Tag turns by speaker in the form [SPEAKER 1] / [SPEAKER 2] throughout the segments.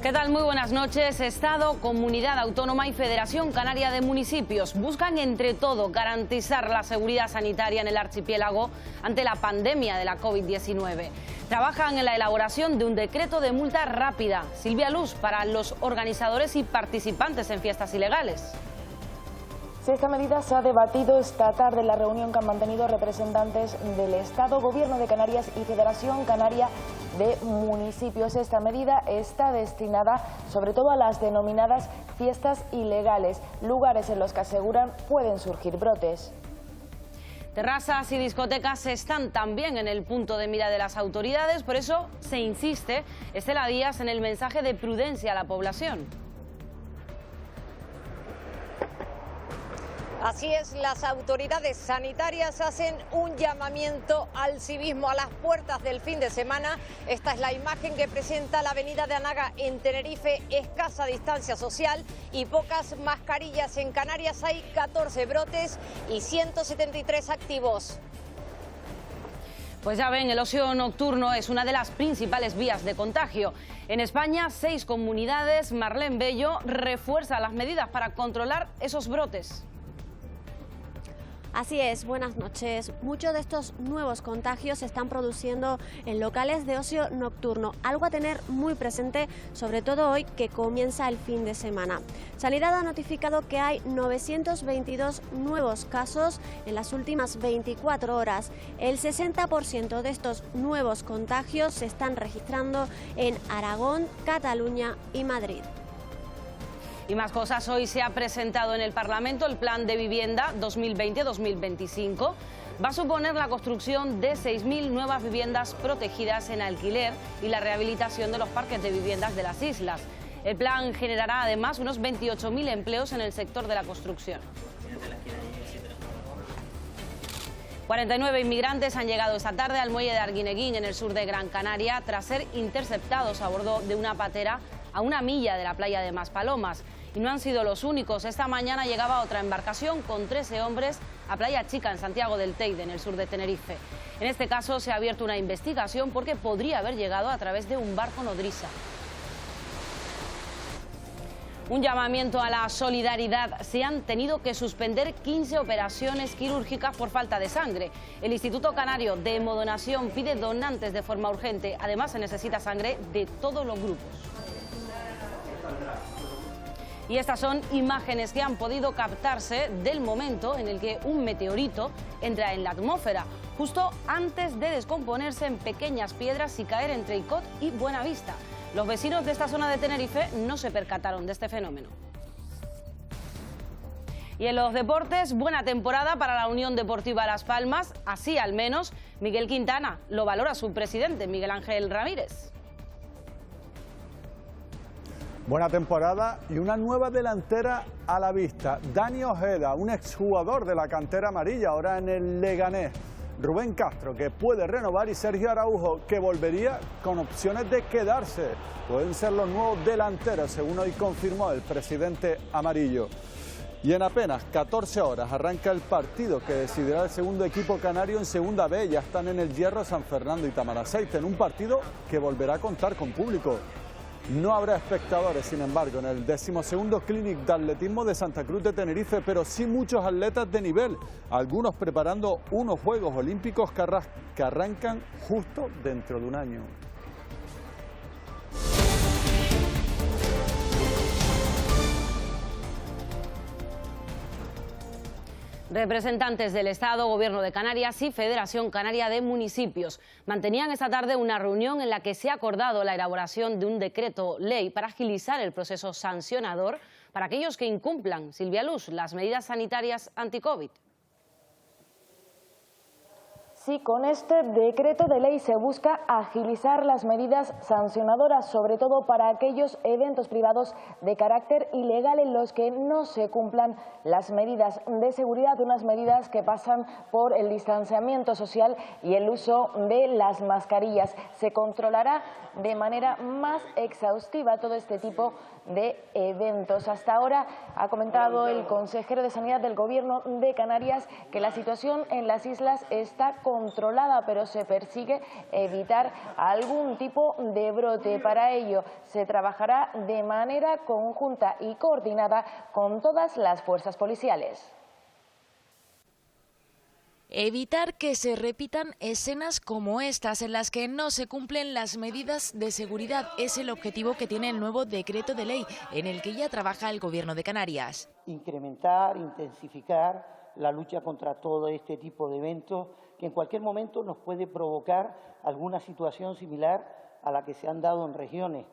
[SPEAKER 1] ¿Qué tal? Muy buenas noches. Estado, Comunidad Autónoma y Federación Canaria de Municipios buscan entre todo garantizar la seguridad sanitaria en el archipiélago ante la pandemia de la COVID-19. Trabajan en la elaboración de un decreto de multa rápida. Silvia Luz, para los organizadores y participantes en fiestas ilegales.
[SPEAKER 2] Sí, esta medida se ha debatido esta tarde en la reunión que han mantenido representantes del Estado, Gobierno de Canarias y Federación Canaria de Municipios. Esta medida está destinada sobre todo a las denominadas fiestas ilegales, lugares en los que aseguran pueden surgir brotes.
[SPEAKER 1] Terrazas y discotecas están también en el punto de mira de las autoridades, por eso se insiste, Estela Díaz, en el mensaje de prudencia a la población.
[SPEAKER 3] Así es, las autoridades sanitarias hacen un llamamiento al civismo a las puertas del fin de semana. Esta es la imagen que presenta la avenida de Anaga en Tenerife, escasa distancia social y pocas mascarillas. En Canarias hay 14 brotes y 173 activos.
[SPEAKER 1] Pues ya ven, el ocio nocturno es una de las principales vías de contagio. En España, 6 comunidades, Marlene Bello, refuerza las medidas para controlar esos brotes.
[SPEAKER 4] Así es, buenas noches. Muchos de estos nuevos contagios se están produciendo en locales de ocio nocturno, algo a tener muy presente, sobre todo hoy que comienza el fin de semana. Sanidad ha notificado que hay 922 nuevos casos en las últimas 24 horas. El 60% de estos nuevos contagios se están registrando en Aragón, Cataluña y Madrid.
[SPEAKER 1] Y más cosas, hoy se ha presentado en el Parlamento el Plan de Vivienda 2020-2025. Va a suponer la construcción de 6.000 nuevas viviendas protegidas en alquiler y la rehabilitación de los parques de viviendas de las islas. El plan generará además unos 28.000 empleos en el sector de la construcción. 49 inmigrantes han llegado esta tarde al muelle de Arguineguín, en el sur de Gran Canaria, tras ser interceptados a bordo de una patera a 1 milla de la playa de Maspalomas. Y no han sido los únicos. Esta mañana llegaba otra embarcación con 13 hombres a Playa Chica, en Santiago del Teide, en el sur de Tenerife. En este caso se ha abierto una investigación porque podría haber llegado a través de un barco nodriza. Un llamamiento a la solidaridad. Se han tenido que suspender 15 operaciones quirúrgicas por falta de sangre. El Instituto Canario de Hemodonación pide donantes de forma urgente. Además, se necesita sangre de todos los grupos. Y estas son imágenes que han podido captarse del momento en el que un meteorito entra en la atmósfera, justo antes de descomponerse en pequeñas piedras y caer entre Icod y Buenavista. Los vecinos de esta zona de Tenerife no se percataron de este fenómeno. Y en los deportes, buena temporada para la Unión Deportiva Las Palmas, así al menos Miguel Quintana lo valora su presidente, Miguel Ángel Ramírez.
[SPEAKER 5] Buena temporada y una nueva delantera a la vista. Dani Ojeda, un exjugador de la cantera amarilla, ahora en el Leganés. Rubén Castro, que puede renovar, y Sergio Araujo, que volvería con opciones de quedarse. Pueden ser los nuevos delanteros, según hoy confirmó el presidente amarillo. Y en apenas 14 horas arranca el partido que decidirá el segundo equipo canario en Segunda B. Ya están en el Hierro San Fernando y Tamaraceite, en un partido que volverá a contar con público. No habrá espectadores, sin embargo, en el 12º Clinic de Atletismo de Santa Cruz de Tenerife, pero sí muchos atletas de nivel, algunos preparando unos Juegos Olímpicos que arrancan justo dentro de un año.
[SPEAKER 1] Representantes del Estado, Gobierno de Canarias y Federación Canaria de Municipios mantenían esta tarde una reunión en la que se ha acordado la elaboración de un decreto ley para agilizar el proceso sancionador para aquellos que incumplan, Silvia Luz, las medidas sanitarias anti-COVID.
[SPEAKER 2] Sí, con este decreto de ley se busca agilizar las medidas sancionadoras, sobre todo para aquellos eventos privados de carácter ilegal en los que no se cumplan las medidas de seguridad, unas medidas que pasan por el distanciamiento social y el uso de las mascarillas. Se controlará de manera más exhaustiva todo este tipo de eventos. Hasta ahora ha comentado el consejero de Sanidad del Gobierno de Canarias que la situación en las islas está controlada controlada, pero se persigue evitar algún tipo de brote. Para ello se trabajará de manera conjunta y coordinada con todas las fuerzas policiales.
[SPEAKER 6] Evitar que se repitan escenas como estas en las que no se cumplen las medidas de seguridad es el objetivo que tiene el nuevo decreto de ley en el que ya trabaja el Gobierno de Canarias.
[SPEAKER 7] Incrementar, intensificar la lucha contra todo este tipo de eventos que en cualquier momento nos puede provocar alguna situación similar a la que se han dado en regiones.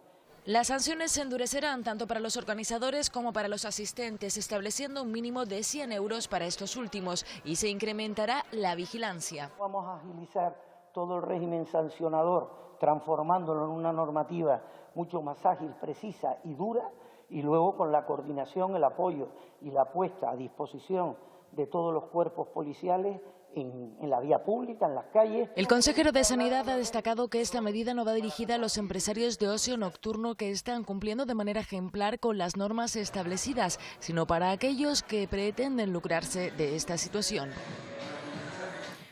[SPEAKER 6] Las sanciones se endurecerán tanto para los organizadores como para los asistentes, estableciendo un mínimo de 100 euros para estos últimos y se incrementará la vigilancia.
[SPEAKER 7] Vamos a agilizar todo el régimen sancionador, transformándolo en una normativa mucho más ágil, precisa y dura, y luego con la coordinación, el apoyo y la puesta a disposición de todos los cuerpos policiales en la vía pública, en las calles.
[SPEAKER 6] El consejero de Sanidad ha destacado que esta medida no va dirigida a los empresarios de ocio nocturno que están cumpliendo de manera ejemplar con las normas establecidas, sino para aquellos que pretenden lucrarse de esta situación.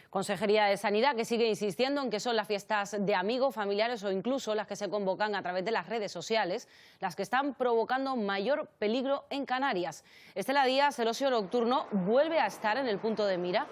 [SPEAKER 1] Consejería de Sanidad que sigue insistiendo en que son las fiestas de amigos, familiares o incluso las que se convocan a través de las redes sociales las que están provocando mayor peligro en Canarias. Estela Díaz, el ocio nocturno vuelve a estar en el punto de mira.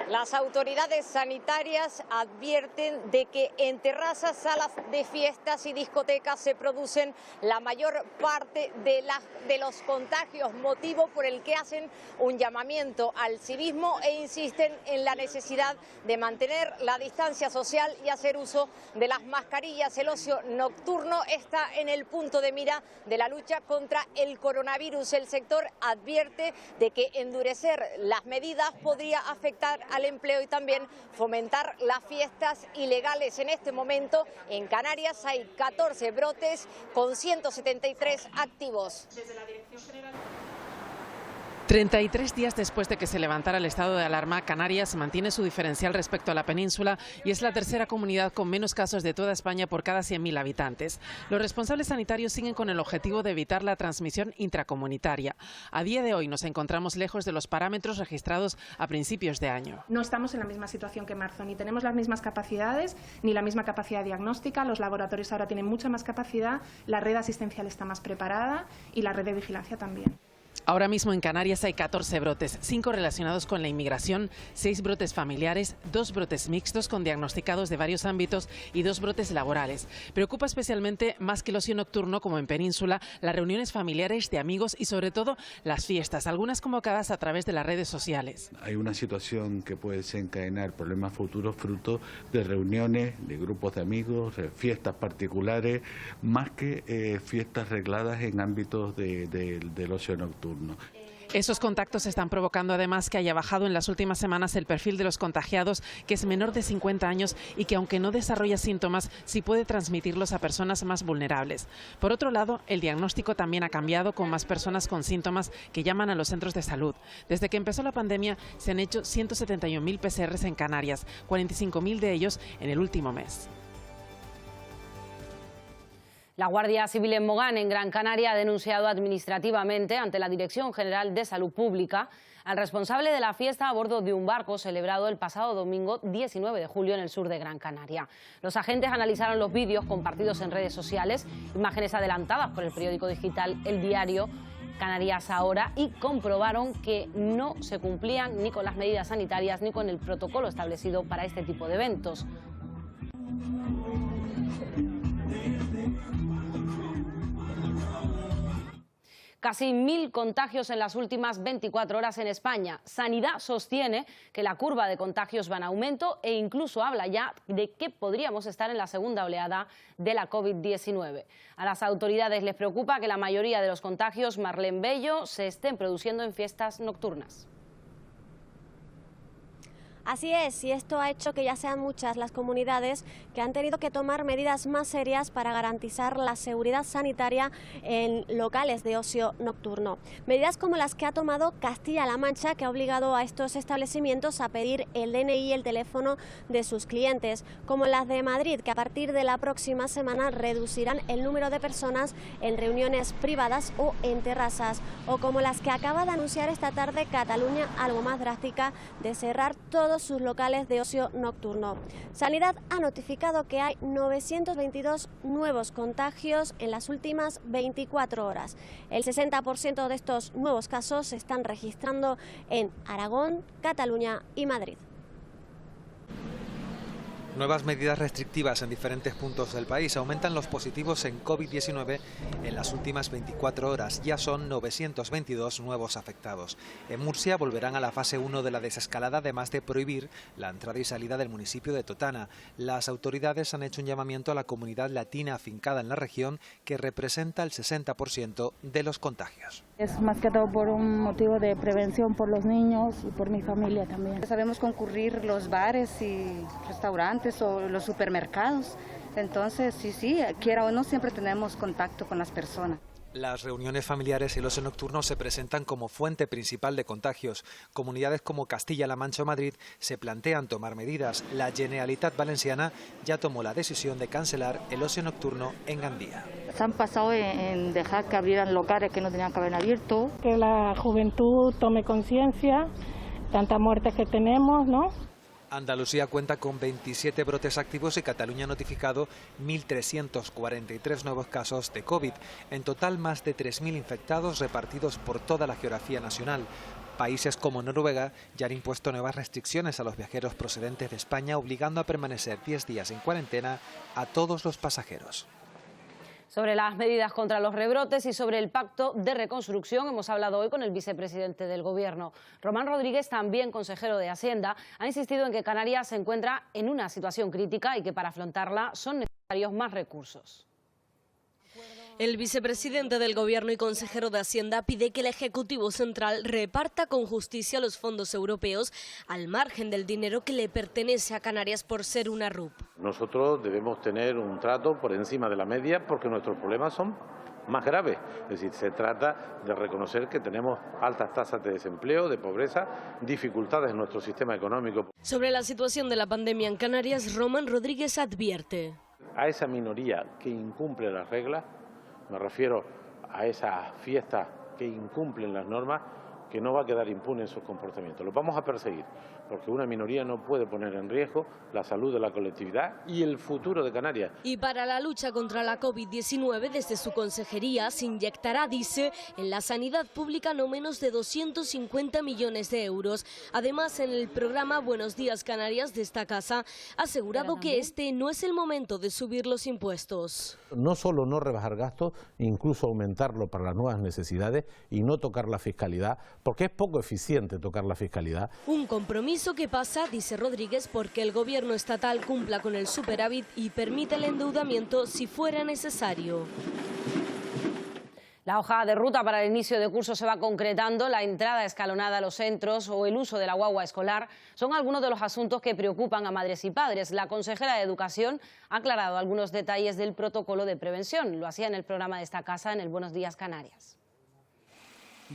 [SPEAKER 3] Las autoridades sanitarias advierten de que en terrazas, salas de fiestas y discotecas se producen la mayor parte de los contagios, motivo por el que hacen un llamamiento al civismo e insisten en la necesidad de mantener la distancia social y hacer uso de las mascarillas. El ocio nocturno está en el punto de mira de la lucha contra el coronavirus. El sector advierte de que endurecer las medidas podría afectar al empleo y también fomentar las fiestas ilegales. En este momento en Canarias hay 14 brotes con 173 activos.
[SPEAKER 8] 33 días después de que se levantara el estado de alarma, Canarias mantiene su diferencial respecto a la península y es la tercera comunidad con menos casos de toda España por cada 100.000 habitantes. Los responsables sanitarios siguen con el objetivo de evitar la transmisión intracomunitaria. A día de hoy nos encontramos lejos de los parámetros registrados a principios de año.
[SPEAKER 9] No estamos en la misma situación que en marzo, ni tenemos las mismas capacidades, ni la misma capacidad diagnóstica. Los laboratorios ahora tienen mucha más capacidad, la red asistencial está más preparada y la red de vigilancia también.
[SPEAKER 8] Ahora mismo en Canarias hay 14 brotes, 5 relacionados con la inmigración, 6 brotes familiares, 2 brotes mixtos con diagnosticados de varios ámbitos y 2 brotes laborales. Preocupa especialmente, más que el ocio nocturno como en Península, las reuniones familiares de amigos y sobre todo las fiestas, algunas convocadas a través de las redes sociales.
[SPEAKER 10] Hay una situación que puede desencadenar problemas futuros fruto de reuniones, de grupos de amigos, fiestas particulares, más que fiestas regladas en ámbitos del ocio nocturno.
[SPEAKER 8] Esos contactos están provocando además que haya bajado en las últimas semanas el perfil de los contagiados, que es menor de 50 años y que aunque no desarrolla síntomas, sí puede transmitirlos a personas más vulnerables. Por otro lado, el diagnóstico también ha cambiado con más personas con síntomas que llaman a los centros de salud. Desde que empezó la pandemia se han hecho 171.000 PCRs en Canarias, 45.000 de ellos en el último mes.
[SPEAKER 1] La Guardia Civil en Mogán, en Gran Canaria, ha denunciado administrativamente ante la Dirección General de Salud Pública al responsable de la fiesta a bordo de un barco celebrado el pasado domingo 19 de julio en el sur de Gran Canaria. Los agentes analizaron los vídeos compartidos en redes sociales, imágenes adelantadas por el periódico digital El Diario Canarias Ahora, y comprobaron que no se cumplían ni con las medidas sanitarias ni con el protocolo establecido para este tipo de eventos. Casi 1.000 contagios en las últimas 24 horas en España. Sanidad sostiene que la curva de contagios va en aumento e incluso habla ya de que podríamos estar en la segunda oleada de la COVID-19. A las autoridades les preocupa que la mayoría de los contagios, Marlene Bello, se estén produciendo en fiestas nocturnas.
[SPEAKER 4] Así es, y esto ha hecho que ya sean muchas las comunidades que han tenido que tomar medidas más serias para garantizar la seguridad sanitaria en locales de ocio nocturno. Medidas como las que ha tomado Castilla-La Mancha, que ha obligado a estos establecimientos a pedir el DNI y el teléfono de sus clientes, como las de Madrid, que a partir de la próxima semana reducirán el número de personas en reuniones privadas o en terrazas, o como las que acaba de anunciar esta tarde Cataluña, algo más drástica, de cerrar todos sus locales de ocio nocturno. Sanidad ha notificado que hay 922 nuevos contagios en las últimas 24 horas. El 60% de estos nuevos casos se están registrando en Aragón, Cataluña y Madrid.
[SPEAKER 11] Nuevas medidas restrictivas en diferentes puntos del país. Aumentan los positivos en COVID-19 en las últimas 24 horas. Ya son 922 nuevos afectados. En Murcia volverán a la fase 1 de la desescalada, además de prohibir la entrada y salida del municipio de Totana. Las autoridades han hecho un llamamiento a la comunidad latina afincada en la región, que representa el 60% de los contagios.
[SPEAKER 12] Es más que todo por un motivo de prevención por los niños y por mi familia también. Sabemos concurrir los bares y restaurantes o los supermercados, entonces sí, quiera o no, siempre tenemos contacto con las personas.
[SPEAKER 11] Las reuniones familiares y el ocio nocturno se presentan como fuente principal de contagios. Comunidades como Castilla-La Mancha o Madrid se plantean tomar medidas. La Generalitat Valenciana ya tomó la decisión de cancelar el ocio nocturno en Gandía.
[SPEAKER 12] Se han pasado en dejar que abrieran locales que no tenían que haber abierto.
[SPEAKER 13] Que la juventud tome conciencia, tantas muertes que tenemos, ¿no?
[SPEAKER 11] Andalucía cuenta con 27 brotes activos y Cataluña ha notificado 1.343 nuevos casos de COVID. En total, más de 3.000 infectados repartidos por toda la geografía nacional. Países como Noruega ya han impuesto nuevas restricciones a los viajeros procedentes de España, obligando a permanecer 10 días en cuarentena a todos los pasajeros.
[SPEAKER 1] Sobre las medidas contra los rebrotes y sobre el pacto de reconstrucción hemos hablado hoy con el vicepresidente del Gobierno. Román Rodríguez, también consejero de Hacienda, ha insistido en que Canarias se encuentra en una situación crítica y que para afrontarla son necesarios más recursos.
[SPEAKER 14] El vicepresidente del Gobierno y consejero de Hacienda pide que el Ejecutivo Central reparta con justicia los fondos europeos al margen del dinero que le pertenece a Canarias por ser una RUP.
[SPEAKER 15] Nosotros debemos tener un trato por encima de la media porque nuestros problemas son más graves. Es decir, se trata de reconocer que tenemos altas tasas de desempleo, de pobreza, dificultades en nuestro sistema económico.
[SPEAKER 14] Sobre la situación de la pandemia en Canarias, Román Rodríguez advierte.
[SPEAKER 15] A esa minoría que incumple las reglas, me refiero a esas fiestas que incumplen las normas, que no va a quedar impune en sus comportamientos. Los vamos a perseguir, porque una minoría no puede poner en riesgo la salud de la colectividad y el futuro de Canarias.
[SPEAKER 14] Y para la lucha contra la COVID-19, desde su consejería se inyectará, dice, en la sanidad pública no menos de 250 millones de euros. Además, en el programa Buenos Días Canarias de esta casa, ha asegurado que este no es el momento de subir los impuestos.
[SPEAKER 16] No solo no rebajar gastos, incluso aumentarlo para las nuevas necesidades y no tocar la fiscalidad, porque es poco eficiente tocar la fiscalidad.
[SPEAKER 14] Un compromiso que pasa, dice Rodríguez, porque el gobierno estatal cumpla con el superávit y permita el endeudamiento si fuera necesario.
[SPEAKER 1] La hoja de ruta para el inicio de curso se va concretando. La entrada escalonada a los centros o el uso de la guagua escolar son algunos de los asuntos que preocupan a madres y padres. La consejera de Educación ha aclarado algunos detalles del protocolo de prevención. Lo hacía en el programa de esta casa en el Buenos Días Canarias.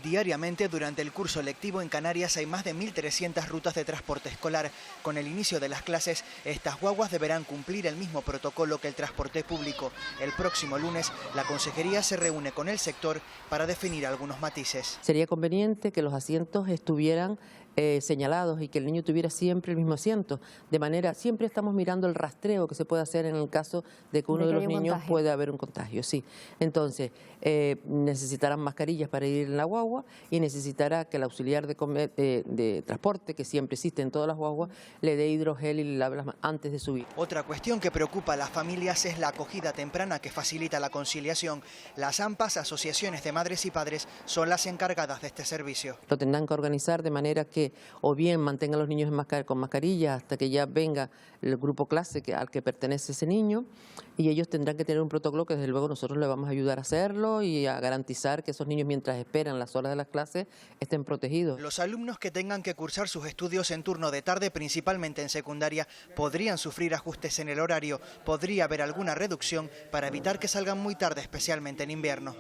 [SPEAKER 17] Diariamente durante el curso lectivo en Canarias hay más de 1.300 rutas de transporte escolar. Con el inicio de las clases, estas guaguas deberán cumplir el mismo protocolo que el transporte público. El próximo lunes, la consejería se reúne con el sector para definir algunos matices.
[SPEAKER 18] Sería conveniente que los asientos estuvieran señalados y que el niño tuviera siempre el mismo asiento. De manera, siempre estamos mirando el rastreo que se puede hacer en el caso de que uno de los niños pueda haber un contagio. Sí. Entonces, necesitarán mascarillas para ir en la guagua y necesitará que el auxiliar de transporte, que siempre existe en todas las guaguas, le dé hidrogel y le lave las manos antes de subir.
[SPEAKER 17] Otra cuestión que preocupa a las familias es la acogida temprana que facilita la conciliación. Las AMPAs, asociaciones de madres y padres, son las encargadas de este servicio.
[SPEAKER 18] Lo tendrán que organizar de manera que que o bien mantenga a los niños con mascarilla hasta que ya venga el grupo clase al que pertenece ese niño, y ellos tendrán que tener un protocolo que desde luego nosotros les vamos a ayudar a hacerlo y a garantizar que esos niños, mientras esperan las horas de las clases, estén protegidos.
[SPEAKER 17] Los alumnos que tengan que cursar sus estudios en turno de tarde, principalmente en secundaria, podrían sufrir ajustes en el horario, podría haber alguna reducción para evitar que salgan muy tarde, especialmente en invierno.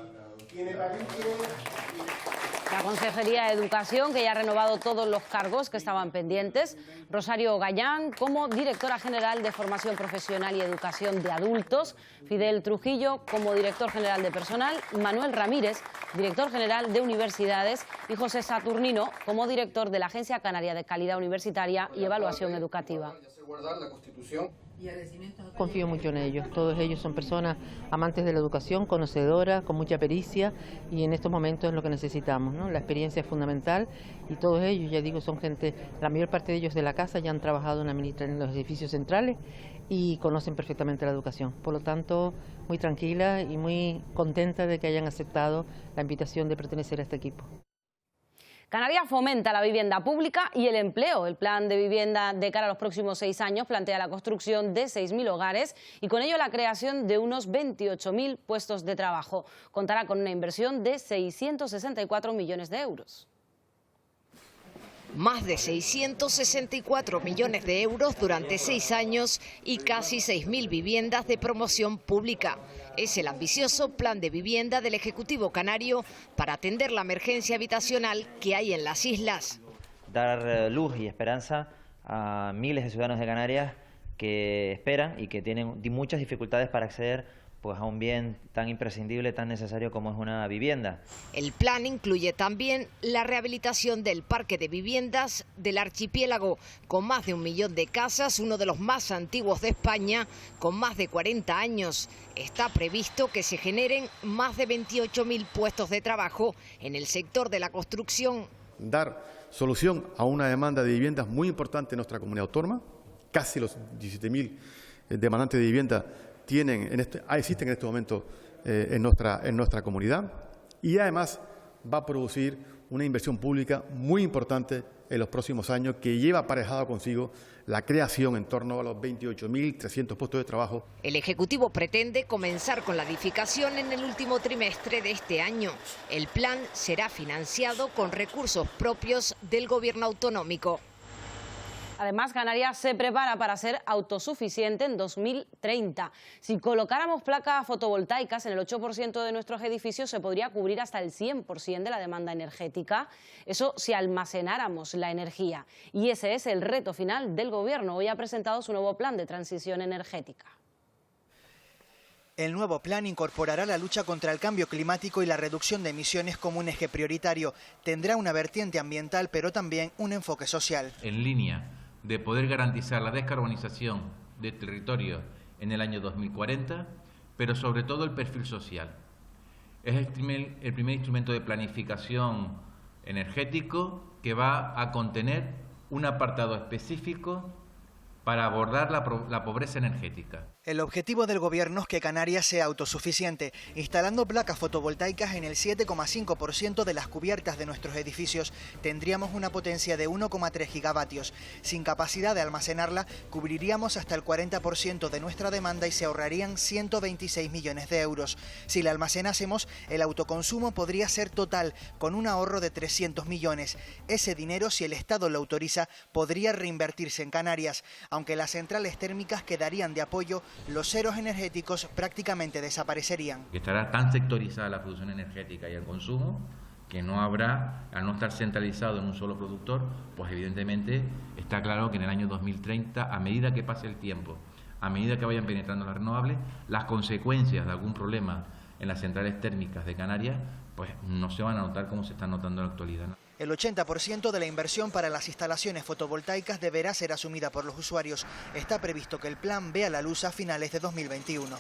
[SPEAKER 1] La Consejería de Educación, que ya ha renovado todos los cargos que estaban pendientes. Rosario Gallán como directora general de Formación Profesional y Educación de Adultos. Fidel Trujillo como director general de Personal. Manuel Ramírez, director general de Universidades. Y José Saturnino como director de la Agencia Canaria de Calidad Universitaria y Evaluación Educativa.
[SPEAKER 18] Confío mucho en ellos, todos ellos son personas amantes de la educación, conocedoras, con mucha pericia, y en estos momentos es lo que necesitamos, ¿no? La experiencia es fundamental y todos ellos, ya digo, son gente, la mayor parte de ellos de la casa ya han trabajado en los edificios centrales y conocen perfectamente la educación. Por lo tanto, muy tranquila y muy contenta de que hayan aceptado la invitación de pertenecer a este equipo.
[SPEAKER 1] Canarias fomenta la vivienda pública y el empleo. El plan de vivienda de cara a los próximos 6 años plantea la construcción de 6.000 hogares y con ello la creación de unos 28.000 puestos de trabajo. Contará con una inversión de 664 millones de euros.
[SPEAKER 3] Más de 664 millones de euros durante 6 años y casi 6.000 viviendas de promoción pública. Es el ambicioso plan de vivienda del Ejecutivo canario para atender la emergencia habitacional que hay en las islas.
[SPEAKER 19] Dar luz y esperanza a miles de ciudadanos de Canarias que esperan y que tienen muchas dificultades para acceder a un bien tan imprescindible, tan necesario como es una vivienda.
[SPEAKER 3] El plan incluye también la rehabilitación del parque de viviendas del archipiélago, con más de 1 millón de casas, uno de los más antiguos de España, con más de 40 años. Está previsto que se generen más de 28.000 puestos de trabajo en el sector de la construcción.
[SPEAKER 20] Dar solución a una demanda de viviendas muy importante en nuestra comunidad autónoma, casi los 17.000 demandantes de vivienda existen en este momento en nuestra comunidad, y además va a producir una inversión pública muy importante en los próximos años que lleva aparejado consigo la creación en torno a los 28.300 puestos de trabajo.
[SPEAKER 3] El Ejecutivo pretende comenzar con la edificación en el último trimestre de este año. El plan será financiado con recursos propios del Gobierno autonómico.
[SPEAKER 1] Además, Canarias se prepara para ser autosuficiente en 2030. Si colocáramos placas fotovoltaicas en el 8% de nuestros edificios, se podría cubrir hasta el 100% de la demanda energética. Eso si almacenáramos la energía. Y ese es el reto final del Gobierno. Hoy ha presentado su nuevo plan de transición energética.
[SPEAKER 17] El nuevo plan incorporará la lucha contra el cambio climático y la reducción de emisiones como un eje prioritario. Tendrá una vertiente ambiental, pero también un enfoque social.
[SPEAKER 21] En línea de poder garantizar la descarbonización del territorio en el año 2040, pero sobre todo el perfil social. Es el primer instrumento de planificación energético que va a contener un apartado específico para abordar la pobreza energética.
[SPEAKER 17] El objetivo del Gobierno es que Canarias sea autosuficiente, instalando placas fotovoltaicas en el 7,5% de las cubiertas de nuestros edificios. Tendríamos una potencia de 1,3 gigavatios. Sin capacidad de almacenarla, cubriríamos hasta el 40% de nuestra demanda y se ahorrarían 126 millones de euros. Si la almacenásemos, el autoconsumo podría ser total, con un ahorro de 300 millones. Ese dinero, si el Estado lo autoriza, podría reinvertirse en Canarias. Aunque las centrales térmicas quedarían de apoyo, los ceros energéticos prácticamente desaparecerían.
[SPEAKER 21] Estará tan sectorizada la producción energética y el consumo que no habrá, al no estar centralizado en un solo productor, pues evidentemente está claro que en el año 2030, a medida que pase el tiempo, a medida que vayan penetrando las renovables, las consecuencias de algún problema en las centrales térmicas de Canarias, pues no se van a notar como se están notando en la actualidad, ¿no?
[SPEAKER 17] El 80% de la inversión para las instalaciones fotovoltaicas deberá ser asumida por los usuarios. Está previsto que el plan vea la luz a finales de 2021.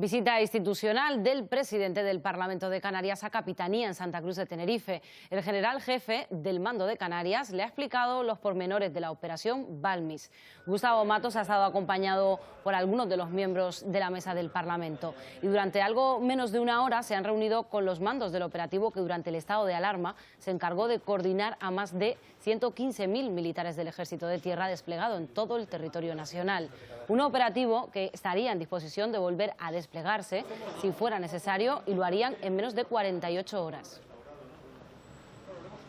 [SPEAKER 1] Visita institucional del presidente del Parlamento de Canarias a Capitanía en Santa Cruz de Tenerife. El general jefe del Mando de Canarias le ha explicado los pormenores de la operación Balmis. Gustavo Matos ha estado acompañado por algunos de los miembros de la mesa del Parlamento y durante algo menos de una hora se han reunido con los mandos del operativo que durante el estado de alarma se encargó de coordinar a más de 115.000 militares del Ejército de Tierra desplegado en todo el territorio nacional. Un operativo que estaría en disposición de volver a desplegarse si fuera necesario y lo harían en menos de 48 horas.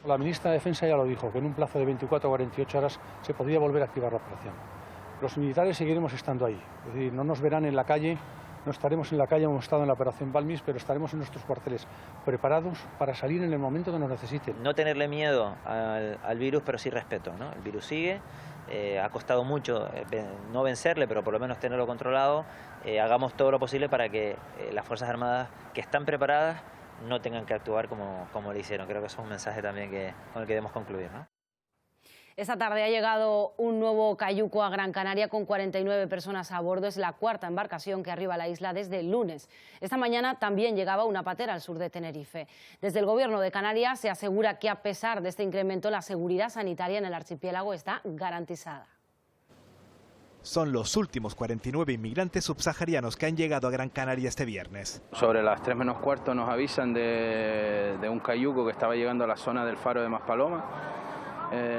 [SPEAKER 5] La ministra de Defensa ya lo dijo, que en un plazo de 24 o 48 horas se podría volver a activar la operación. Los militares seguiremos estando ahí, es decir, no nos verán en la calle, no estaremos en la calle, hemos estado en la operación Balmis, pero estaremos en nuestros cuarteles preparados para salir en el momento que nos necesiten.
[SPEAKER 19] No tenerle miedo al virus, pero sí respeto, ¿no? El virus sigue, ha costado mucho no vencerle, pero por lo menos tenerlo controlado. Hagamos todo lo posible para que las Fuerzas Armadas que están preparadas no tengan que actuar como lo hicieron. Creo que eso es un mensaje también con el que debemos concluir, ¿no?
[SPEAKER 1] Esta tarde ha llegado un nuevo cayuco a Gran Canaria con 49 personas a bordo. Es la cuarta embarcación que arriba a la isla desde el lunes. Esta mañana también llegaba una patera al sur de Tenerife. Desde el Gobierno de Canarias se asegura que a pesar de este incremento la seguridad sanitaria en el archipiélago está garantizada.
[SPEAKER 22] Son los últimos 49 inmigrantes subsaharianos que han llegado a Gran Canaria este viernes.
[SPEAKER 23] Sobre las 3 menos cuarto nos avisan de un cayuco que estaba llegando a la zona del faro de Maspalomas.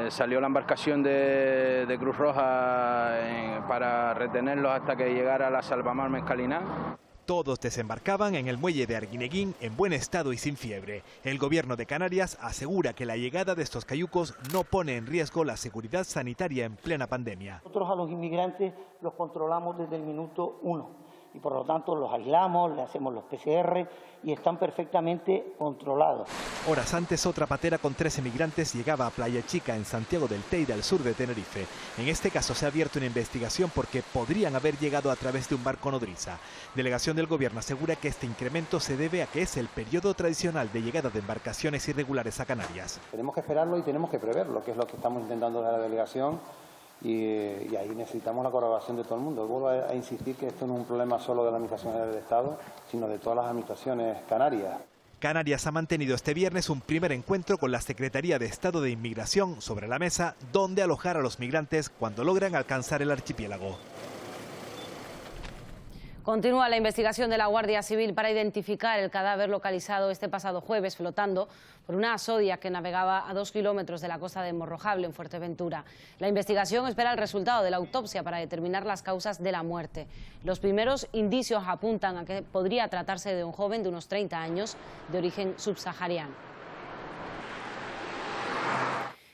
[SPEAKER 23] Salió la embarcación de Cruz Roja para retenerlos hasta que llegara a la Salvamar Mezcaliná.
[SPEAKER 22] Todos desembarcaban en el muelle de Arguineguín en buen estado y sin fiebre. El Gobierno de Canarias asegura que la llegada de estos cayucos no pone en riesgo la seguridad sanitaria en plena pandemia.
[SPEAKER 7] Nosotros a los inmigrantes los controlamos desde el minuto 1 y por lo tanto los aislamos, le hacemos los PCR y están perfectamente controlados.
[SPEAKER 22] Horas antes, otra patera con 13 migrantes llegaba a Playa Chica en Santiago del Teide, al sur de Tenerife. En este caso se ha abierto una investigación porque podrían haber llegado a través de un barco nodriza. Delegación del Gobierno asegura que este incremento se debe a que es el periodo tradicional de llegada de embarcaciones irregulares a Canarias.
[SPEAKER 24] Tenemos que esperarlo y tenemos que preverlo, que es lo que estamos intentando de la delegación. Y ahí necesitamos la colaboración de todo el mundo. Vuelvo a insistir que esto no es un problema solo de la Administración General del Estado, sino de todas las administraciones canarias.
[SPEAKER 22] Canarias ha mantenido este viernes un primer encuentro con la Secretaría de Estado de Inmigración sobre la mesa, donde alojar a los migrantes cuando logran alcanzar el archipiélago.
[SPEAKER 1] Continúa la investigación de la Guardia Civil para identificar el cadáver localizado este pasado jueves flotando por una Zodiac que navegaba a 2 kilómetros de la costa de Morrojable, en Fuerteventura. La investigación espera el resultado de la autopsia para determinar las causas de la muerte. Los primeros indicios apuntan a que podría tratarse de un joven de unos 30 años de origen subsahariano.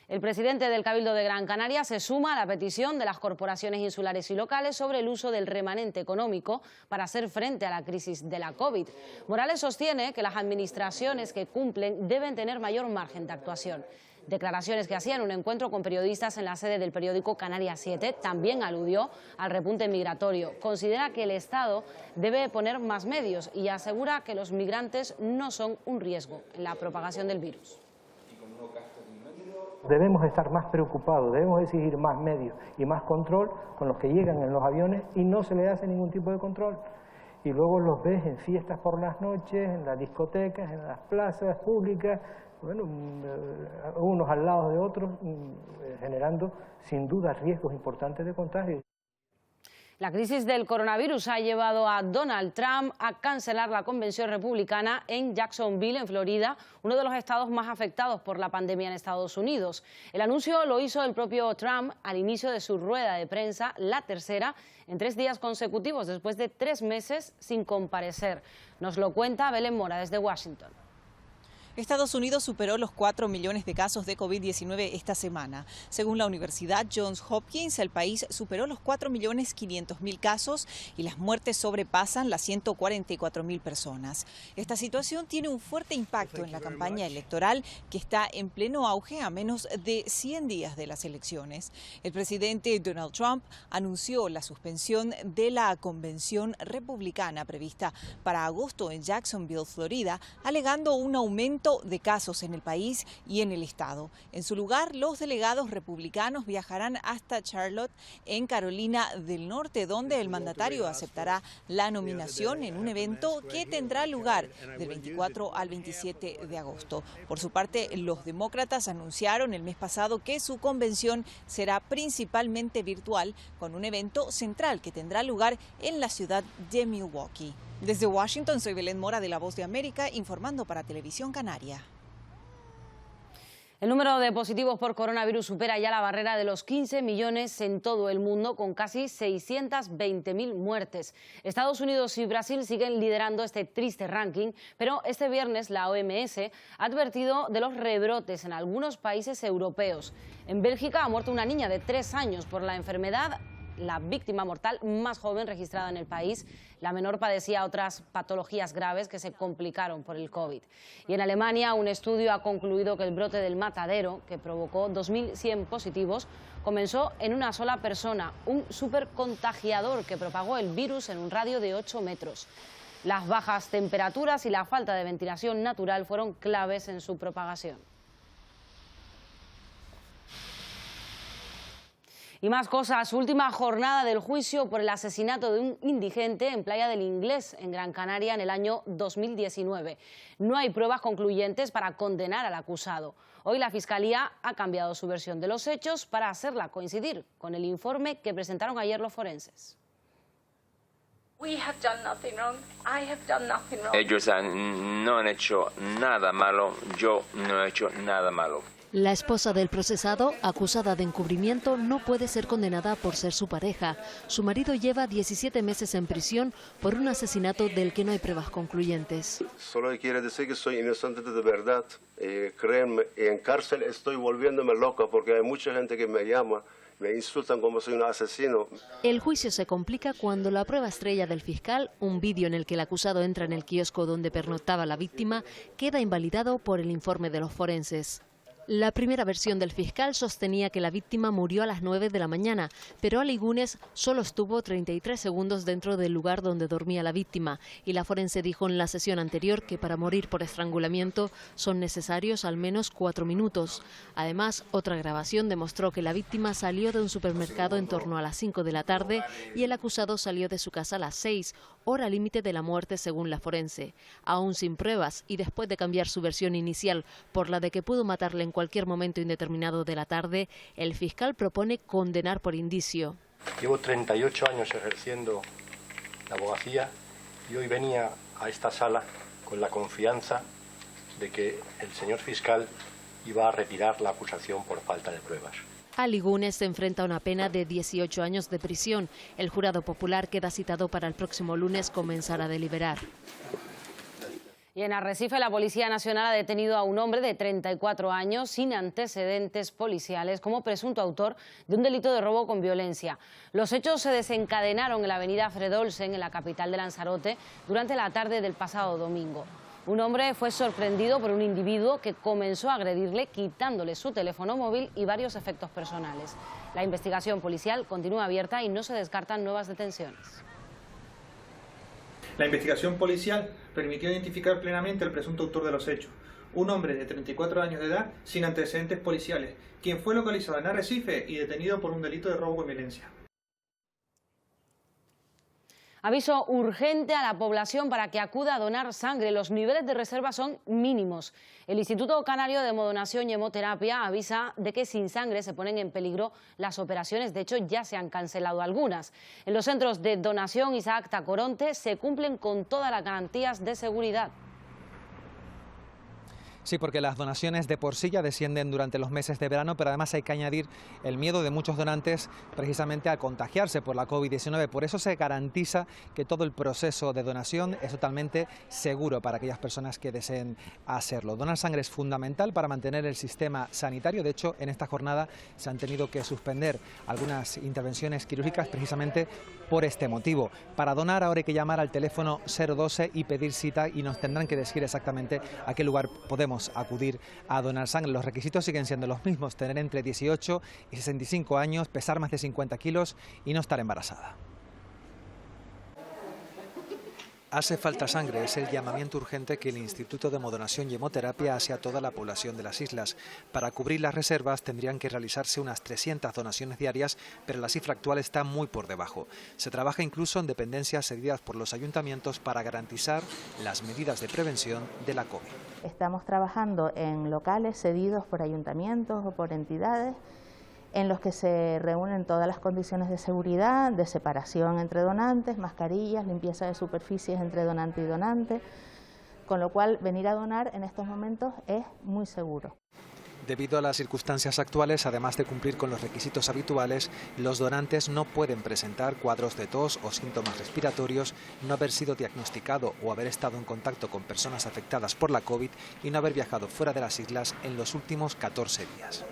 [SPEAKER 1] El presidente del Cabildo de Gran Canaria se suma a la petición de las corporaciones insulares y locales sobre el uso del remanente económico para hacer frente a la crisis de la COVID. Morales sostiene que las administraciones que cumplen deben tener mayor margen de actuación. Declaraciones que hacía en un encuentro con periodistas en la sede del periódico Canarias 7 también aludió al repunte migratorio. Considera que el Estado debe poner más medios y asegura que los migrantes no son un riesgo en la propagación del virus.
[SPEAKER 7] Debemos estar más preocupados, debemos exigir más medios y más control con los que llegan en los aviones y no se les hace ningún tipo de control. Y luego los ves en fiestas por las noches, en las discotecas, en las plazas públicas, bueno, unos al lado de otros, generando sin duda riesgos importantes de contagio.
[SPEAKER 1] La crisis del coronavirus ha llevado a Donald Trump a cancelar la convención republicana en Jacksonville, en Florida, uno de los estados más afectados por la pandemia en Estados Unidos. El anuncio lo hizo el propio Trump al inicio de su rueda de prensa, la tercera en 3 días consecutivos, después de 3 meses sin comparecer. Nos lo cuenta Belén Mora desde Washington.
[SPEAKER 25] Estados Unidos superó los 4 millones de casos de COVID-19 esta semana. Según la Universidad Johns Hopkins, el país superó los 4.500.000 casos y las muertes sobrepasan las 144.000 personas. Esta situación tiene un fuerte impacto en la campaña electoral que está en pleno auge a menos de 100 días de las elecciones. El presidente Donald Trump anunció la suspensión de la convención republicana prevista para agosto en Jacksonville, Florida, alegando un aumento aumento de casos en el país y en el estado. En su lugar, los delegados republicanos viajarán hasta Charlotte, en Carolina del Norte, donde el mandatario aceptará la nominación en un evento que tendrá lugar del 24 al 27 de agosto. Por su parte, los demócratas anunciaron el mes pasado que su convención será principalmente virtual, con un evento central que tendrá lugar en la ciudad de Milwaukee. Desde Washington, soy Belén Mora de La Voz de América, informando para Televisión Canaria.
[SPEAKER 1] El número de positivos por coronavirus supera ya la barrera de los 15 millones en todo el mundo, con casi 620.000 muertes. Estados Unidos y Brasil siguen liderando este triste ranking, pero este viernes la OMS ha advertido de los rebrotes en algunos países europeos. En Bélgica ha muerto una niña de 3 años por la enfermedad, la víctima mortal más joven registrada en el país. La menor padecía otras patologías graves que se complicaron por el COVID. Y en Alemania, un estudio ha concluido que el brote del matadero, que provocó 2.100 positivos, comenzó en una sola persona, un supercontagiador que propagó el virus en un radio de 8 metros. Las bajas temperaturas y la falta de ventilación natural fueron claves en su propagación. Y más cosas, última jornada del juicio por el asesinato de un indigente en Playa del Inglés, en Gran Canaria, en el año 2019. No hay pruebas concluyentes para condenar al acusado. Hoy la Fiscalía ha cambiado su versión de los hechos para hacerla coincidir con el informe que presentaron ayer los forenses.
[SPEAKER 2] Ellos no han hecho nada malo, yo no he hecho nada malo.
[SPEAKER 6] La esposa del procesado, acusada de encubrimiento, no puede ser condenada por ser su pareja. Su marido lleva 17 meses en prisión por un asesinato del que no hay pruebas concluyentes.
[SPEAKER 8] Solo quiere decir que soy inocente de verdad. Créanme, en cárcel estoy volviéndome loca porque hay mucha gente que me llama, me insultan como soy un asesino.
[SPEAKER 6] El juicio se complica cuando la prueba estrella del fiscal, un vídeo en el que el acusado entra en el kiosco donde pernoctaba la víctima, queda invalidado por el informe de los forenses. La primera versión del fiscal sostenía que la víctima murió a las 9 de la mañana, pero Ali Gunes solo estuvo 33 segundos dentro del lugar donde dormía la víctima, y la forense dijo en la sesión anterior que para morir por estrangulamiento son necesarios al menos 4 minutos. Además, otra grabación demostró que la víctima salió de un supermercado en torno a las 5 de la tarde y el acusado salió de su casa a las 6, hora límite de la muerte según la forense. Aún sin pruebas y después de cambiar su versión inicial por la de que pudo matarle en cualquier momento indeterminado de la tarde, el fiscal propone condenar por indicio.
[SPEAKER 9] Llevo 38 años ejerciendo la abogacía y hoy venía a esta sala con la confianza de que el señor fiscal iba a retirar la acusación por falta de pruebas.
[SPEAKER 6] Ali Gunes se enfrenta a una pena de 18 años de prisión. El jurado popular queda citado para el próximo lunes comenzar a deliberar.
[SPEAKER 1] Y en Arrecife, la Policía Nacional ha detenido a un hombre de 34 años sin antecedentes policiales como presunto autor de un delito de robo con violencia. Los hechos se desencadenaron en la avenida Fred Olsen, en la capital de Lanzarote, durante la tarde del pasado domingo. Un hombre fue sorprendido por un individuo que comenzó a agredirle quitándole su teléfono móvil y varios efectos personales. La investigación policial continúa abierta y no se descartan nuevas detenciones.
[SPEAKER 10] La investigación policial permitió identificar plenamente al presunto autor de los hechos, un hombre de 34 años de edad sin antecedentes policiales, quien fue localizado en Arrecife y detenido por un delito de robo con violencia.
[SPEAKER 1] Aviso urgente a la población para que acuda a donar sangre. Los niveles de reserva son mínimos. El Instituto Canario de Hemodonación y Hemoterapia avisa de que sin sangre se ponen en peligro las operaciones. De hecho, ya se han cancelado algunas. En los centros de donación Isaac Tacoronte se cumplen con todas las garantías de seguridad.
[SPEAKER 11] Sí, porque las donaciones de por sí ya descienden durante los meses de verano, pero además hay que añadir el miedo de muchos donantes precisamente a contagiarse por la COVID-19. Por eso se garantiza que todo el proceso de donación es totalmente seguro para aquellas personas que deseen hacerlo. Donar sangre es fundamental para mantener el sistema sanitario. De hecho, en esta jornada se han tenido que suspender algunas intervenciones quirúrgicas precisamente por este motivo. Para donar ahora hay que llamar al teléfono 012 y pedir cita y nos tendrán que decir exactamente a qué lugar podemos acudir a donar sangre. Los requisitos siguen siendo los mismos: tener entre 18 y 65 años, pesar más de 50 kilos y no estar embarazada. Hace falta sangre es el llamamiento urgente que el Instituto de Modonación y Hemoterapia hace a toda la población de las islas. Para cubrir las reservas tendrían que realizarse unas 300 donaciones diarias, pero la cifra actual está muy por debajo. Se trabaja incluso en dependencias cedidas por los ayuntamientos para garantizar las medidas de prevención de la COVID.
[SPEAKER 4] Estamos trabajando en locales cedidos por ayuntamientos o por entidades, en los que se reúnen todas las condiciones de seguridad, de separación entre donantes, mascarillas, limpieza de superficies entre donante y donante, con lo cual venir a donar en estos momentos es muy seguro.
[SPEAKER 11] Debido a las circunstancias actuales, además de cumplir con los requisitos habituales, los donantes no pueden presentar cuadros de tos o síntomas respiratorios, no haber sido diagnosticado o haber estado en contacto con personas afectadas por la COVID y no haber viajado fuera de las islas en los últimos 14 días.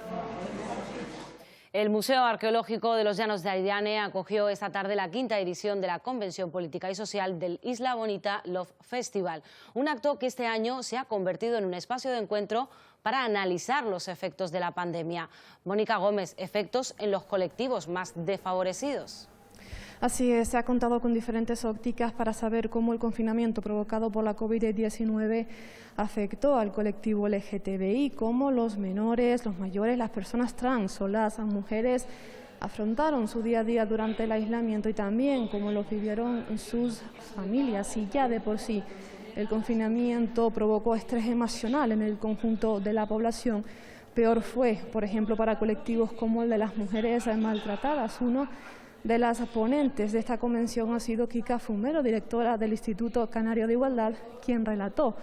[SPEAKER 1] El Museo Arqueológico de los Llanos de Ayllane acogió esta tarde la 5ª edición de la Convención Política y Social del Isla Bonita Love Festival, un acto que este año se ha convertido en un espacio de encuentro para analizar los efectos de la pandemia. Mónica Gómez, efectos en los colectivos más desfavorecidos.
[SPEAKER 12] Así es, se ha contado con diferentes ópticas para saber cómo el confinamiento provocado por la COVID-19 afectó al colectivo LGTBI, cómo los menores, los mayores, las personas trans o las mujeres afrontaron su día a día durante el aislamiento y también cómo lo vivieron sus familias. Y ya de por sí el confinamiento provocó estrés emocional en el conjunto de la población. Peor fue, por ejemplo, para colectivos como el de las mujeres maltratadas. Uno de las ponentes de esta convención ha sido Kika Fumero, directora del Instituto Canario de Igualdad, quien relató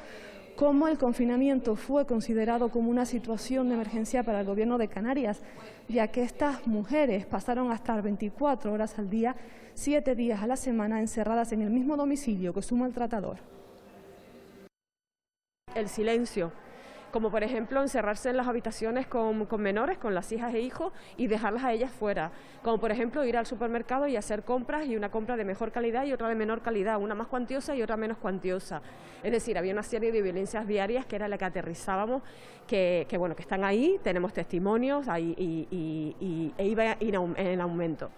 [SPEAKER 12] cómo el confinamiento fue considerado como una situación de emergencia para el Gobierno de Canarias, ya que estas mujeres pasaron a estar 24 horas al día, 7 días a la semana encerradas en el mismo domicilio que su maltratador.
[SPEAKER 13] El silencio, como por ejemplo encerrarse en las habitaciones con menores, con las hijas e hijos y dejarlas a ellas fuera, como por ejemplo ir al supermercado y hacer compras, y una compra de mejor calidad y otra de menor calidad, una más cuantiosa y otra menos cuantiosa. Es decir, había una serie de violencias diarias que era la que aterrizábamos, que están ahí, tenemos testimonios e iba en aumento.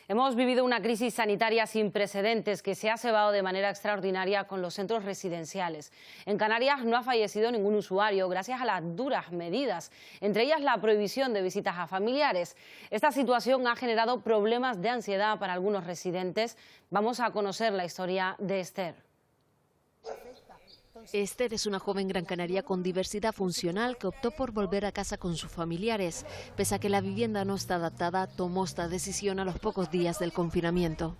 [SPEAKER 1] Hemos vivido una crisis sanitaria sin precedentes que se ha cebado de manera extraordinaria con los centros residenciales. En Canarias no ha fallecido ningún usuario gracias a las duras medidas, entre ellas la prohibición de visitas a familiares. Esta situación ha generado problemas de ansiedad para algunos residentes. Vamos a conocer la historia de Esther.
[SPEAKER 6] Esther es una joven gran canaria con diversidad funcional que optó por volver a casa con sus familiares. Pese a que la vivienda no está adaptada, tomó esta decisión a los pocos días del confinamiento.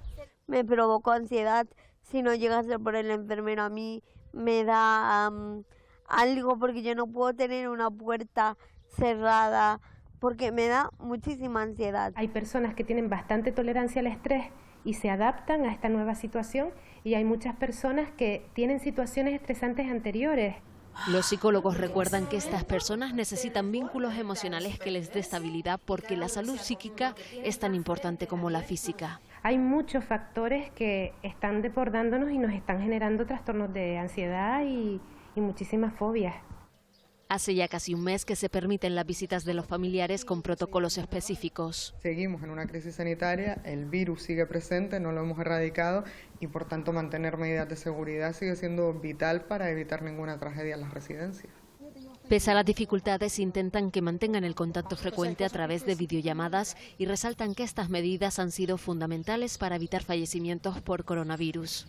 [SPEAKER 15] Me provocó ansiedad. Si no llegase por el enfermero, a mí me da algo, porque yo no puedo tener una puerta cerrada, porque me da muchísima ansiedad.
[SPEAKER 16] Hay personas que tienen bastante tolerancia al estrés y se adaptan a esta nueva situación, y hay muchas personas que tienen situaciones estresantes anteriores.
[SPEAKER 6] Los psicólogos recuerdan que estas personas necesitan vínculos emocionales que les dé estabilidad, porque la salud psíquica es tan importante como la física.
[SPEAKER 16] Hay muchos factores que están desbordándonos y nos están generando trastornos de ansiedad y muchísimas fobias.
[SPEAKER 6] Hace ya casi un mes que se permiten las visitas de los familiares con protocolos específicos.
[SPEAKER 26] Seguimos en una crisis sanitaria, el virus sigue presente, no lo hemos erradicado, y por tanto mantener medidas de seguridad sigue siendo vital para evitar ninguna tragedia en las residencias.
[SPEAKER 6] Pese a las dificultades, intentan que mantengan el contacto frecuente a través de videollamadas y resaltan que estas medidas han sido fundamentales para evitar fallecimientos por coronavirus.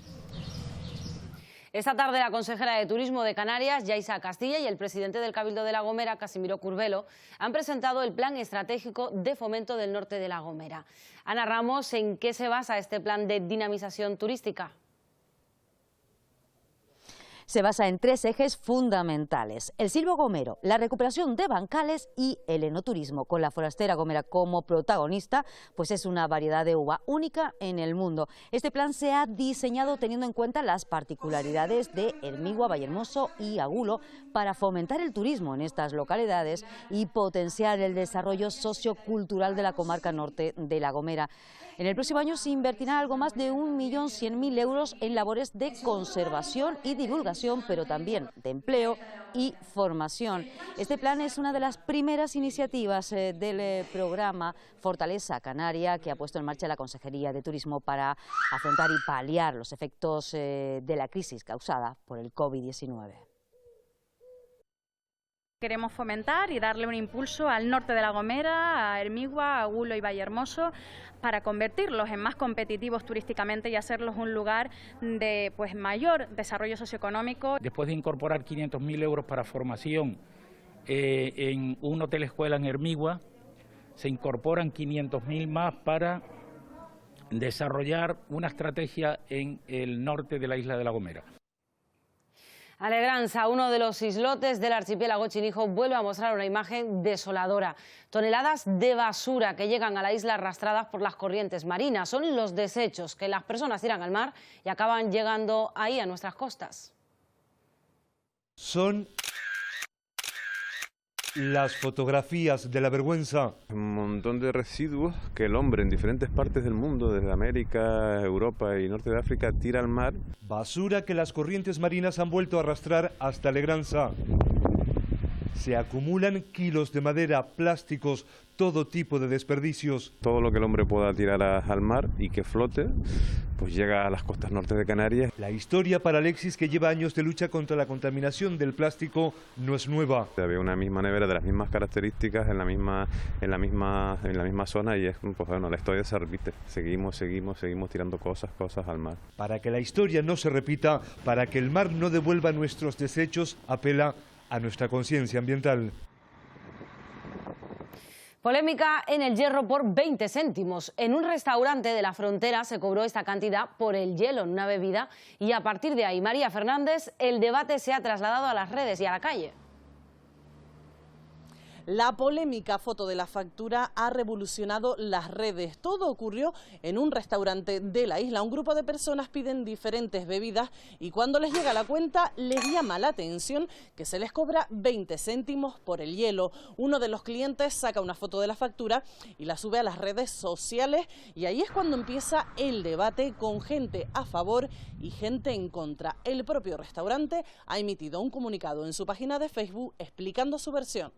[SPEAKER 1] Esta tarde la consejera de Turismo de Canarias, Yaisa Castilla, y el presidente del Cabildo de La Gomera, Casimiro Curbelo, han presentado el Plan Estratégico de Fomento del Norte de La Gomera. Ana Ramos, ¿en qué se basa este plan de dinamización turística?
[SPEAKER 27] Se basa en 3 ejes fundamentales: el silvo gomero, la recuperación de bancales y el enoturismo, con la forastera gomera como protagonista, pues es una variedad de uva única en el mundo. Este plan se ha diseñado teniendo en cuenta las particularidades de Hermigua, Vallehermoso y Agulo para fomentar el turismo en estas localidades y potenciar el desarrollo sociocultural de la comarca norte de La Gomera. En el próximo año se invertirá algo más de 1.100.000 euros en labores de conservación y divulgación, pero también de empleo y formación. Este plan es una de las primeras iniciativas del programa Fortaleza Canaria, que ha puesto en marcha la Consejería de Turismo para afrontar y paliar los efectos de la crisis causada por el COVID-19.
[SPEAKER 3] Queremos fomentar y darle un impulso al norte de La Gomera, a Hermigua, a Gulo y Vallehermoso, para convertirlos en más competitivos turísticamente y hacerlos un lugar de mayor desarrollo socioeconómico.
[SPEAKER 5] Después de incorporar 500.000 euros para formación en un hotel escuela en Hermigua, se incorporan 500.000 más para desarrollar una estrategia en el norte de la isla de La Gomera.
[SPEAKER 1] Alegranza, uno de los islotes del archipiélago Chinijo, vuelve a mostrar una imagen desoladora. Toneladas de basura que llegan a la isla arrastradas por las corrientes marinas. Son los desechos que las personas tiran al mar y acaban llegando ahí a nuestras costas.
[SPEAKER 14] Son las fotografías de la vergüenza.
[SPEAKER 17] Un montón de residuos que el hombre en diferentes partes del mundo, desde América, Europa y Norte de África, tira al mar.
[SPEAKER 14] Basura que las corrientes marinas han vuelto a arrastrar hasta Alegranza. Se acumulan kilos de madera, plásticos, todo tipo de desperdicios.
[SPEAKER 17] Todo lo que el hombre pueda tirar al mar y que flote, pues llega a las costas norte de Canarias.
[SPEAKER 14] La historia para Alexis, que lleva años de lucha contra la contaminación del plástico, no es nueva.
[SPEAKER 17] Había una misma nevera de las mismas características en la misma zona y es, pues bueno, la historia se repite. Seguimos tirando cosas al mar.
[SPEAKER 14] Para que la historia no se repita, para que el mar no devuelva nuestros desechos, apela a nuestra conciencia ambiental.
[SPEAKER 1] Polémica en El Hierro por 20 céntimos. En un restaurante de la frontera se cobró esta cantidad por el hielo en una bebida y a partir de ahí, María Fernández, el debate se ha trasladado a las redes y a la calle.
[SPEAKER 18] La polémica foto de la factura ha revolucionado las redes. Todo ocurrió en un restaurante de la isla. Un grupo de personas piden diferentes bebidas y cuando les llega la cuenta les llama la atención que se les cobra 20 céntimos por el hielo. Uno de los clientes saca una foto de la factura y la sube a las redes sociales y ahí es cuando empieza el debate con gente a favor y gente en contra. El propio restaurante ha emitido un comunicado en su página de Facebook explicando su versión.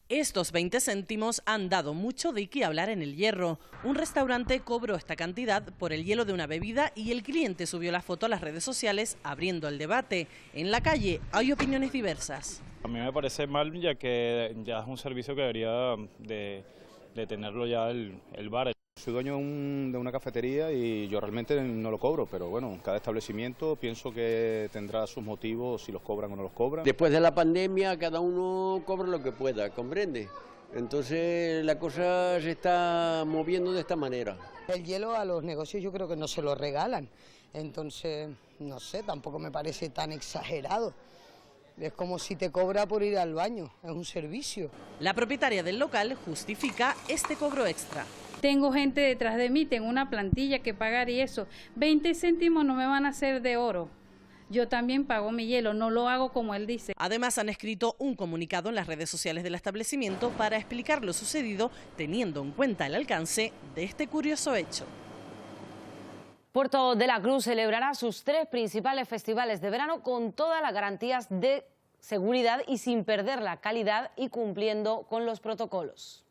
[SPEAKER 18] Estos 20 céntimos han dado mucho de qué hablar en El Hierro. Un restaurante cobró esta cantidad por el hielo de una bebida y el cliente subió la foto a las redes sociales abriendo el debate. En la calle hay opiniones diversas.
[SPEAKER 20] A mí me parece mal, ya que ya es un servicio que debería de tenerlo ya el bar.
[SPEAKER 21] Soy dueño de una cafetería y yo realmente no lo cobro, pero bueno, cada establecimiento pienso que tendrá sus motivos si los cobran o no los cobran.
[SPEAKER 28] Después de la pandemia cada uno cobra lo que pueda, ¿comprende? Entonces la cosa se está moviendo de esta manera.
[SPEAKER 29] El hielo a los negocios yo creo que no se lo regalan, entonces no sé, tampoco me parece tan exagerado. Es como si te cobra por ir al baño, es un servicio.
[SPEAKER 18] La propietaria del local justifica este cobro extra.
[SPEAKER 30] Tengo gente detrás de mí, tengo una plantilla que pagar y eso. 20 céntimos no me van a hacer de oro. Yo también pago mi hielo, no lo hago como él dice.
[SPEAKER 18] Además han escrito un comunicado en las redes sociales del establecimiento para explicar lo sucedido, teniendo en cuenta el alcance de este curioso hecho.
[SPEAKER 1] Puerto de la Cruz celebrará sus 3 principales festivales de verano con todas las garantías de seguridad y sin perder la calidad y cumpliendo con los protocolos.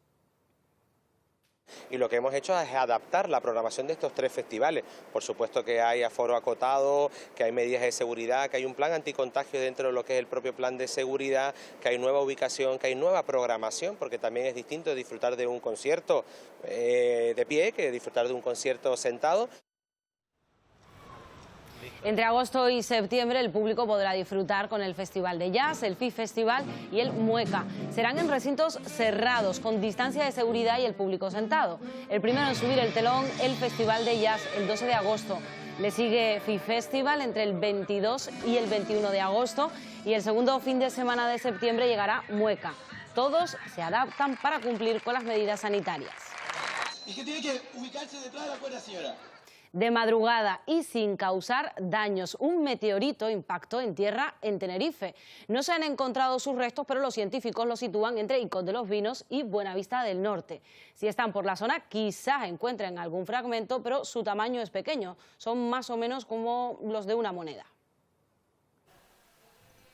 [SPEAKER 31] Y lo que hemos hecho es adaptar la programación de estos 3 festivales. Por supuesto que hay aforo acotado, que hay medidas de seguridad, que hay un plan anticontagio dentro de lo que es el propio plan de seguridad, que hay nueva ubicación, que hay nueva programación, porque también es distinto disfrutar de un concierto de pie que disfrutar de un concierto sentado.
[SPEAKER 1] Entre agosto y septiembre el público podrá disfrutar con el Festival de Jazz, el FIF Festival y el Mueca. Serán en recintos cerrados, con distancia de seguridad y el público sentado. El primero en subir el telón, el Festival de Jazz, el 12 de agosto. Le sigue FIF Festival entre el 22 y el 21 de agosto y el segundo fin de semana de septiembre llegará Mueca. Todos se adaptan para cumplir con las medidas sanitarias.
[SPEAKER 32] ¿Y qué tiene que ubicarse detrás de la cuerda, señora?
[SPEAKER 1] De madrugada y sin causar daños, un meteorito impactó en tierra en Tenerife. No se han encontrado sus restos, pero los científicos los sitúan entre Icod de los Vinos y Buenavista del Norte. Si están por la zona, quizás encuentren algún fragmento, pero su tamaño es pequeño. Son más o menos como los de una moneda.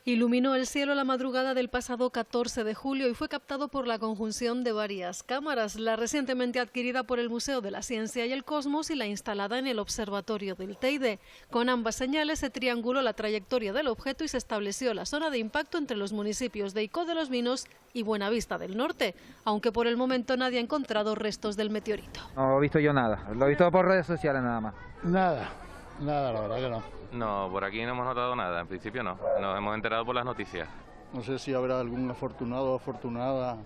[SPEAKER 6] Iluminó el cielo la madrugada del pasado 14 de julio y fue captado por la conjunción de varias cámaras, la recientemente adquirida por el Museo de la Ciencia y el Cosmos y la instalada en el Observatorio del Teide. Con ambas señales se trianguló la trayectoria del objeto y se estableció la zona de impacto entre los municipios de Icod de los Vinos y Buenavista del Norte, aunque por el momento nadie ha encontrado restos del meteorito.
[SPEAKER 2] No he visto yo nada, lo he visto por redes sociales nada más.
[SPEAKER 4] Nada, la verdad que no.
[SPEAKER 7] No, por aquí no hemos notado nada, en principio no. Nos hemos enterado por las noticias.
[SPEAKER 4] No sé si habrá algún afortunado o afortunada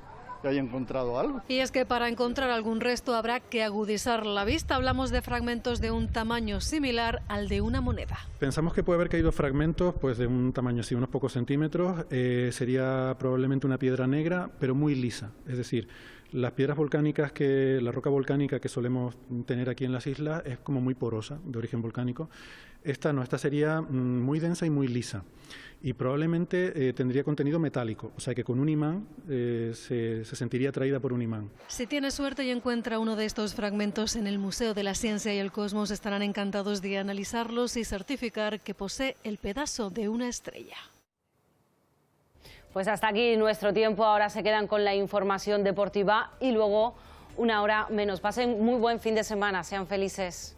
[SPEAKER 4] que haya encontrado algo.
[SPEAKER 6] Y es que para encontrar algún resto habrá que agudizar la vista. Hablamos de fragmentos de un tamaño similar al de una moneda.
[SPEAKER 8] Pensamos que puede haber caído fragmentos pues, de un tamaño así, unos pocos centímetros. Sería probablemente una piedra negra, pero muy lisa. Es decir, las piedras volcánicas, la roca volcánica que solemos tener aquí en las islas es como muy porosa, de origen volcánico. Esta no, esta sería muy densa y muy lisa. Y probablemente tendría contenido metálico, o sea que con un imán se sentiría atraída por un imán.
[SPEAKER 6] Si tiene suerte y encuentra uno de estos fragmentos en el Museo de la Ciencia y el Cosmos, estarán encantados de analizarlos y certificar que posee el pedazo de una estrella.
[SPEAKER 1] Pues hasta aquí nuestro tiempo, ahora se quedan con la información deportiva y luego una hora menos. Pasen muy buen fin de semana, sean felices.